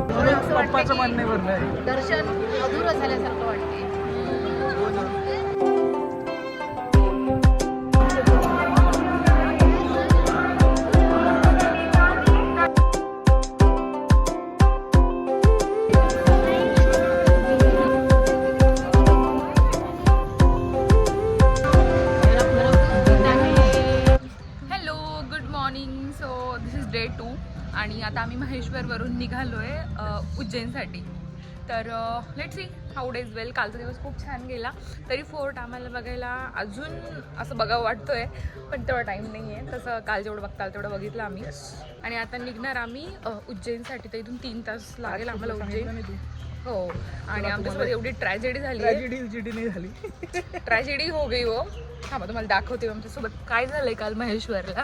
पप्पाचं म्हणणे भरलंय. दर्शन अधुरं झाल्यासारखं वाटते. Hello, good morning. So this is day 2 आणि आता आम्ही महेश्वरवरून निघालो आहे उज्जैनसाठी. तर लेट्स सी हाऊ डेज वेल. कालचा दिवस खूप छान गेला. तरी फोर्ट आम्हाला बघायला अजून असं बघावं वाटतो आहे, पण तेवढा टाईम नाही आहे. तसं काल जेवढं बघताल तेवढं बघितलं आम्ही. आणि आता निघणार आम्ही उज्जैनसाठी. तर इथून 3 तास लागेल आम्हाला उज्जैन. हो, आणि आमच्यासोबत एवढी ट्रॅजेडी झाली. ट्रॅजेडी हो गई हो. थांबा तुम्हाला दाखवते आमच्यासोबत काय झालंय काल महेश्वरला.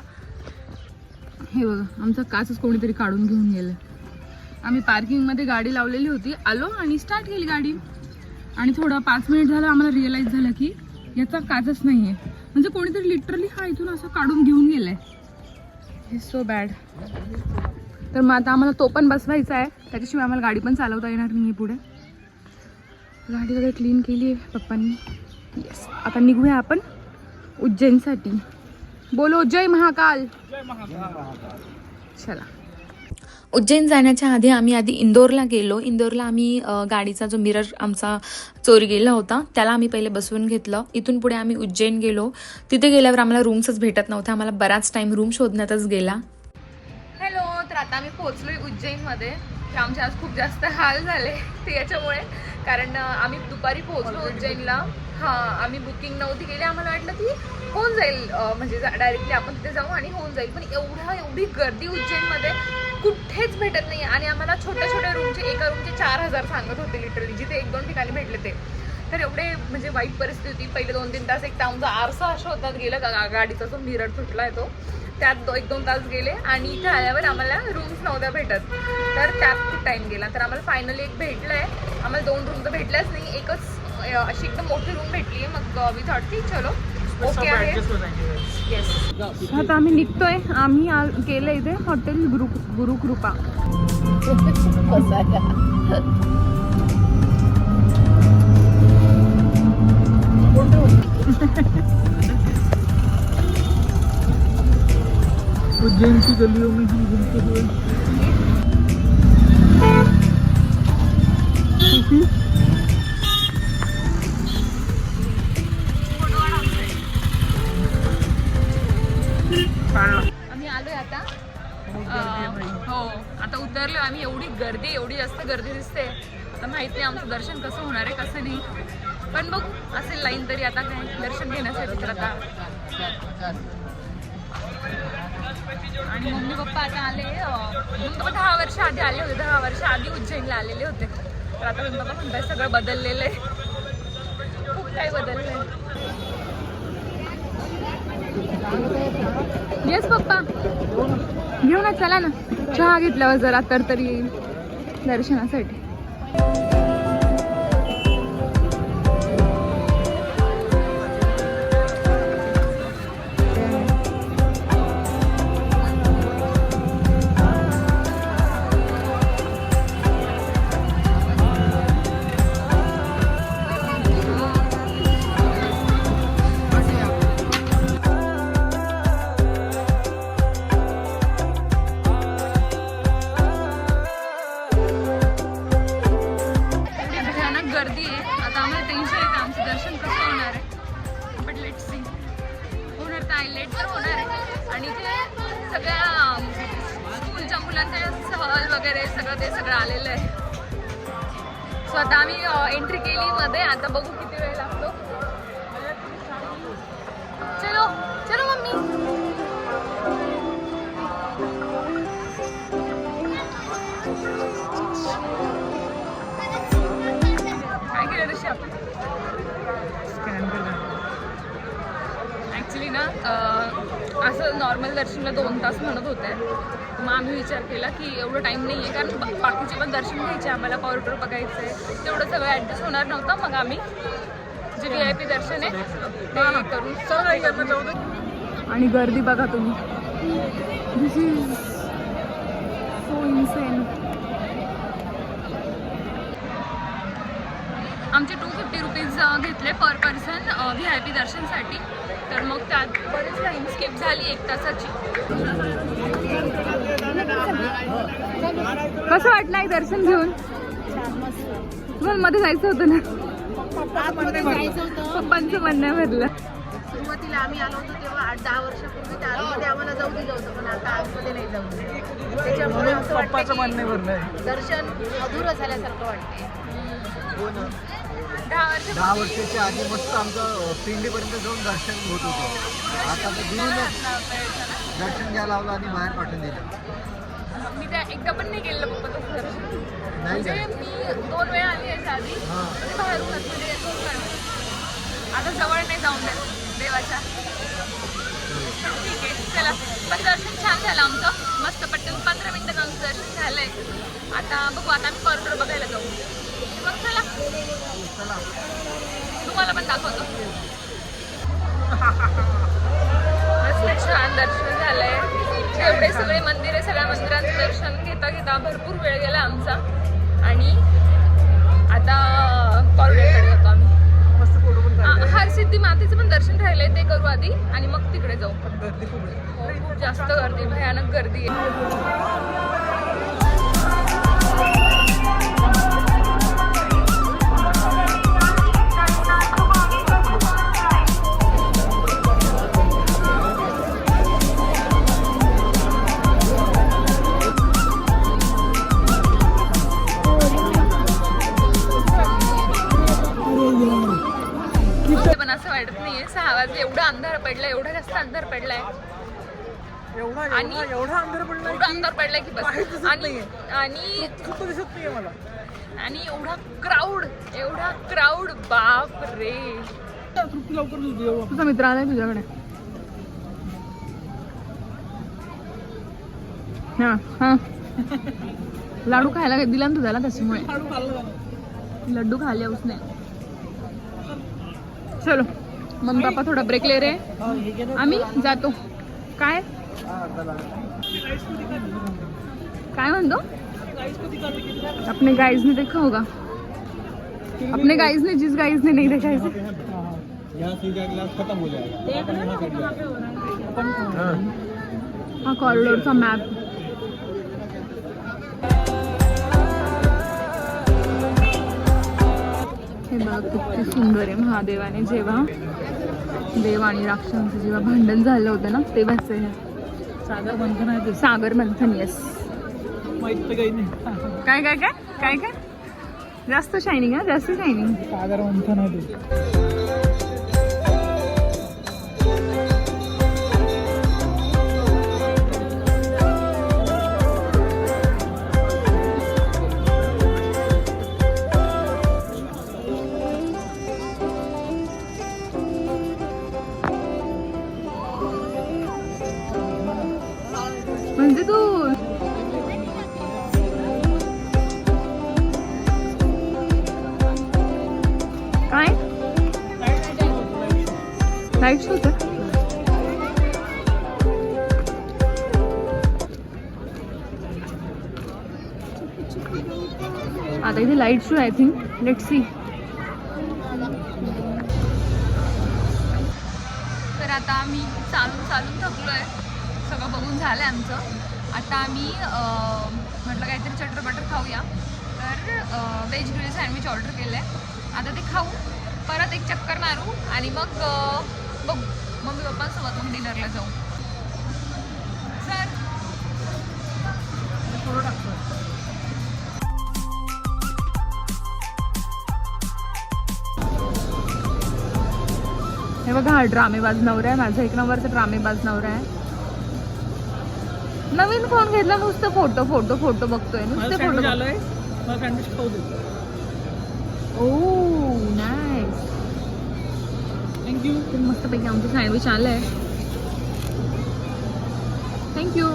हे बघा, आमचा काचच कोणीतरी काढून घेऊन गेलं. आम्ही पार्किंगमध्ये गाडी लावलेली होती, आलो आणि स्टार्ट केली गाडी. आणि थोडं 5 मिनिट झालं आम्हाला रिअलाइज झालं की याचा काचच नाही आहे. म्हणजे कोणीतरी लिटरली हा इथून असं काढून घेऊन गेलाय. हे सो बॅड. तर मग आता आम्हाला तो पण बसवायचा आहे, त्याच्याशिवाय आम्हाला गाडी पण चालवता येणार नाही पुढे. गाडी वगैरे क्लीन केली आहे पप्पांनी. येस, आता निघूया आपण उज्जैनसाठी. बोलो जय महाकाल. चला. उज्जैन जाण्याच्या आधी आम्ही इंदोरला गेलो. इंदोरला आम्ही गाडीचा जो मिरर आमचा चोरी गेला होता त्याला आम्ही पहिले बसवून घेतलं. इथून पुढे आम्ही उज्जैन गेलो. तिथे गेल्यावर आम्हाला रूम्सच भेटत नव्हत्या. आम्हाला बराच टाइम रूम शोधण्यातच गेला. हॅलो, तर आता आम्ही पोहोचलोय उज्जैनमध्ये. तर आमचे आज खूप जास्त हाल झाले ते याच्यामुळे, कारण आम्ही दुपारी पोहोचलो उज्जैनला. हां, आम्ही बुकिंग नव्हती केली. आम्हाला वाटलं की होऊन जाईल, म्हणजे डायरेक्टली आपण तिथे जाऊ आणि होऊन जाईल. पण एवढी गर्दी उज्जैनमध्ये कुठेच भेटत नाही. आणि आम्हाला छोट्या छोट्या एका रूमचे 4,000 सांगत होते लिटरली, जिथे 1-2 ठिकाणी भेटले ते. तर एवढे म्हणजे वाईट परिस्थिती होती. पहिले 2-3 तास एक तर आमचा आरसा शोधण्यात गेला, गाडीचा जो मिरर तुटला आहे तो, त्यात 1-2 तास गेले. आणि इथे आल्यावर आम्हाला रूम्स नव्हत्या भेटत, तर त्यात खूप टाईम गेला. तर आम्हाला फायनली एक भेटलं आहे. आम्हाला 2 रूम तर भेटल्याच नाही, एकच अशी एकदम मोठी रूम भेटली आहे. मग मी थॉट की चलो ओके आहे. येस, आता आम्ही निघतोय. आम्ही केलं इथे हॉटेल गुरुकृपा. उज्जैन की गलियों में हम घूमते हुए आम्ही आलोय आता. हो, आता उतरलो आम्ही. एवढी जास्त गर्दी दिसते. आता माहित नाही आमचं दर्शन कसं होणार आहे कसं नाही, पण बघू. असेल लाईन तरी आता काय दर्शन घेण्यासाठी. तर आता आणि मम्मी पप्पा आता आले. मम्मी पप्पा 10 वर्ष आधी आले होते. 10 वर्ष आधी उज्जैनला आलेले होते. तर आता मम्मी पप्पा म्हणतात सगळं बदललेलं आहे, खूप काही बदललं आहे. येस पप्पा, घेऊ ना, चला ना. चहा घेतल्यावर जरा तरी येईल दर्शनासाठी. गर्दी आहे. आता आम्हाला टेन्शन आहे आमचं दर्शन कसं होणार आहे. But let's see. होणार तर आहे, लेट तर होणार आहे. आणि ते सगळ्या स्कूलच्या मुलांच्या सहल वगैरे सगळं आलेलं आहे. सो आता आम्ही एंट्री केली मध्ये. आता बघू किती वेळ लागतो. चलो चलो मम्मी. ॲक्च्युली ना असं नॉर्मल दर्शनला 2 तास म्हणत होते. मग आम्ही विचार केला की एवढं टाईम नाही आहे, कारण बाकीचे पण दर्शन घ्यायचे, आम्हाला कॉरिडॉर बघायचं आहे, तेवढं सगळं ॲडजस्ट होणार नव्हतं. मग आम्ही जे VIP दर्शन आहे ते करून. आणि गर्दी बघा तुम्ही. दिस इज सो इन्सेन. घेतले पर पर्सन VIP दर्शनसाठी. तर मग त्यात बरेच लाईन स्किप झाली 1 तासाची. कसं वाटलं दर्शन घेऊन? तुम्हाला मध्ये जायचं होतं ना? पप्पांचं म्हणणं भरलं. सुरुवातीला आम्ही आलो होतो तेव्हा 8-10 वर्षापूर्वी त्या आतमध्ये आम्हाला जाऊ दिलं होतं, पण आता आतमध्ये नाही जाऊ दिलं. त्याच्यामुळे असं वाटतं पप्पाचं की म्हणणं भरलंय. दर्शन अधुरं झाल्यासारखं वाटते. 10 वर्षाच्या आधी मस्त आमचं पिंडीपर्यंत जाऊन दर्शन होत होतं. आता तर दुरूनच दर्शन घ्यायला लावलं आणि बाहेर पाठवून दिलं. मी त्या एकदा पण नाही गेलं पप्पाचं दर्शन. नाही म्हणजे मी 2 वेळा आली याच्या आधी. म्हणजे बाहेरूनच म्हणजे 2 वेळा. आता जवळ नाही जाऊन देत देवाच्या. ठीक आहे चला. पण दर्शन छान झालं आमचं. मस्त पटकन 15 मिनिटात आमचं दर्शन झालंय. आता बघू, आता आम्ही कॉरिडॉर बघायला जाऊ. मग चला तुम्हाला पण दाखवतो. मस्त छान दर्शन झालंय. एवढे सगळे मंदिर आहे, सगळ्या मंदिरांचं दर्शन घेता घेता भरपूर वेळ गेला आमचा. आणि आता कॉरिडॉरकडे जातो आम्ही. मस्त फोटो पण काढले. हरसिद्धी मातेचं पण दर्शन राहिलंय, ते करू आधी आणि मग तिकडे जाऊ. गर्दी खूप आहे. खूप जास्त गर्दी, भयानक गर्दी आहे. पण असं वाटत नाहीये 6 वाजले. एवढा अंधार पडलाय, एवढा जास्त अंधार पडलाय. एवढा आणि एवढा अंधार पडलाय एवढा अंधार पडलाय की काहीच बस. दिसत आणि नाहीये. आणि सुद्धा दिसत नाहीये मला. आणि एवढा क्राऊड बाप रे. तृप्ती लवकर तुझी तुझा मित्र आलाय तुझ्याकडे. हा हा लाडू खायला दिला ना तुझ्याला, त्याच्यामुळे लड्डू खाले उसने. चलो मम्मी पापा थोडा ब्रेक ले रे, आम्ही जातो. काय काय म्हणतो? अपने गाइज ने देखा होगा. अपने गाइज ने, जिस गाइज ने नहीं देखा इसे. हा कॉरिडॉरचा मॅप. हे बघ किती सुंदर आहे. महादेवाने जेव्हा देव आणि राक्षसांचं जेव्हा भांडण झालं होतं ना, तेव्हाच आहे. सागर मंथन आहे ते. सागर मंथन. येस. माहित तर काही नाही. काय काय काय काय काय जास्त शायनिंग हा, जास्त शायनिंग. सागर मंथन आहे ते. म्हणजे तू काय लाईट शो होतं. आता इथे light show I think. Let's see. तर आता आम्ही चालून थकलोय. सगळं बघून झालं आहे आमचं. आता आम्ही म्हटलं काहीतरी चटर खाऊया. तर व्हेज ग्रिल सँडविच ऑर्डर केलं आहे. आता ते खाऊ, परत एक चक्कर मारू आणि मग बघू मम्मी पप्पांसोबत मग डिनरला जाऊ. सर हे बघा, हा ड्रामेबाज नवरा आहे. माझा 1 नंबरचा ड्रामेबाज नवरा आहे. नवीन फोन घेतला, नुसतं फोटो फोटो फोटो बघतोय, नुसते फोटो. आलंय मला सँडविच खाऊ दे. ओह नाईस. थँक्यू. मस्तपैकी आमचं सँडविच आलंय. थँक्यू.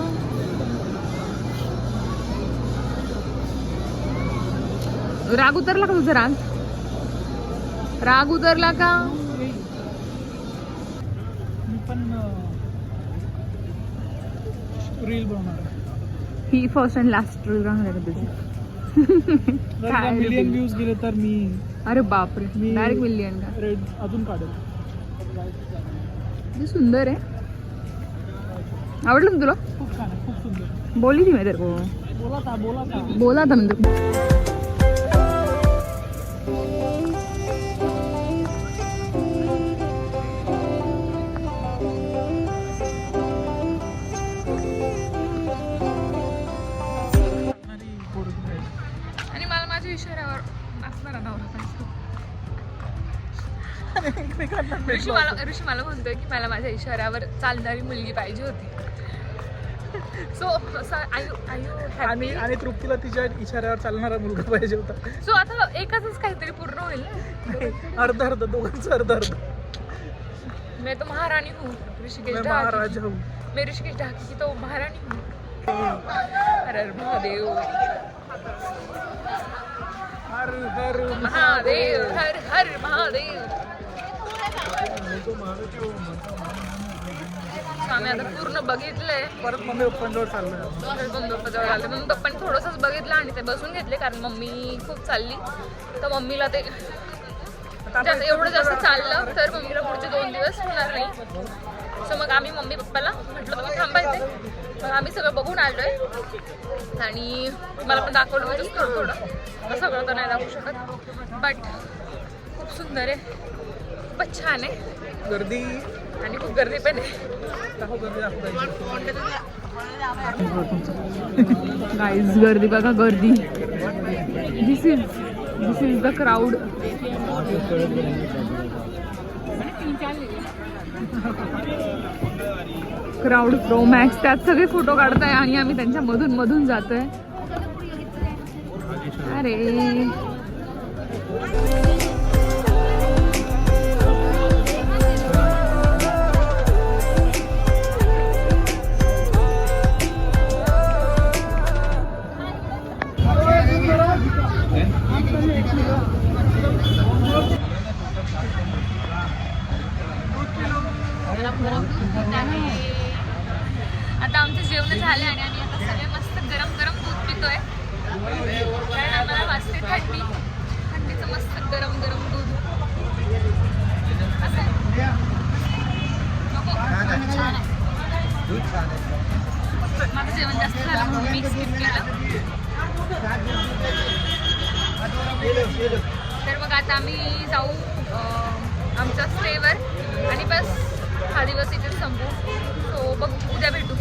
राग उतरला का तुझा? राग उतरला का? मी पण रील बनवणार. ही फर्स्ट अँड लास्ट रील राहणार आहे तुझी. जर मिलियन व्ह्यूज गेले तर मी अरे बापरे, मी- डायरेक्ट मिलियन का? रेड अजून काढेल. किती सुंदर आहे. आवडलं ना तुला? खूप छान आहे, खूप सुंदर. बोली थी मैं तेरे को. बोला था बोला था म्हणजे आणि पोरगी आहे. आणि मला माझ्या इशाऱ्यावर नाचणारा नवरा पाहिजे. एकमेकांना ऋषी मला म्हणतोय की मला माझ्या इशाऱ्यावर चालणारी मुलगी पाहिजे होती. सो असं आणि आणि तृप्तीला तिच्या इशाऱ्यावर चालणारा मुलगा पाहिजे होता. सो आता एकाच काहीतरी पूर्ण होईल ना. अर्ध अर्ध दोघांचं अर्ध अर्ध. मैं तो महारानी हूँ ऋषिकेश मैं ढाकी महाराजा हूँ. की. मैं ऋषिकेश ढाकी की तो महारानी हूँ. हर हर महादेव, हर हर महादेव, हर हर महादेव. So आम्ही आता पूर्ण बघितलंय. परत मम्मी पप्पांजवळ चाललोय. पप्पाजवळ आले मम्मी पप्पाने थोडंसंच बघितलं आणि ते बसून घेतले कारण मम्मी खूप चालली तर मम्मीला ते एवढं जास्त चाललं तर मम्मीला पुढचे 2 दिवस होणार नाही. सो मग आम्ही मम्मी पप्पाला म्हटलं तुम्ही थांबायचे. मग आम्ही सगळं बघून आलोय आणि मला पण दाखवलं म्हणजे थोडं थोडं. तर सगळं तर नाही दाखवू शकत बट खूप सुंदर आहे, खूपच छान आहे गर्दी आणि खूप गर्दी पण आहे. दाखव, गर्दी दाखवायची. गाईज गर्दी बघा, गर्दी. This is the crowd. Crowd pro max त्यात सगळे फोटो काढताय आणि आम्ही त्यांच्या मधून मधून जातोय. अरे आता आमचं जेवण झालं आणि आम्ही आता सगळे मस्त गरम गरम दूध पितोय कारण आम्हाला वाजते थंडी. थंडीचं मस्त गरम गरम दूध. असं आहे. नको? दूध छान आहे. माझं जेवण जास्त झालं म्हणून मी स्किप केलं. तर मग आता आम्ही जाऊ आमच्या स्टेवर आणि बस हा दिवस इथे संपू. सो बघ उद्या भेटू.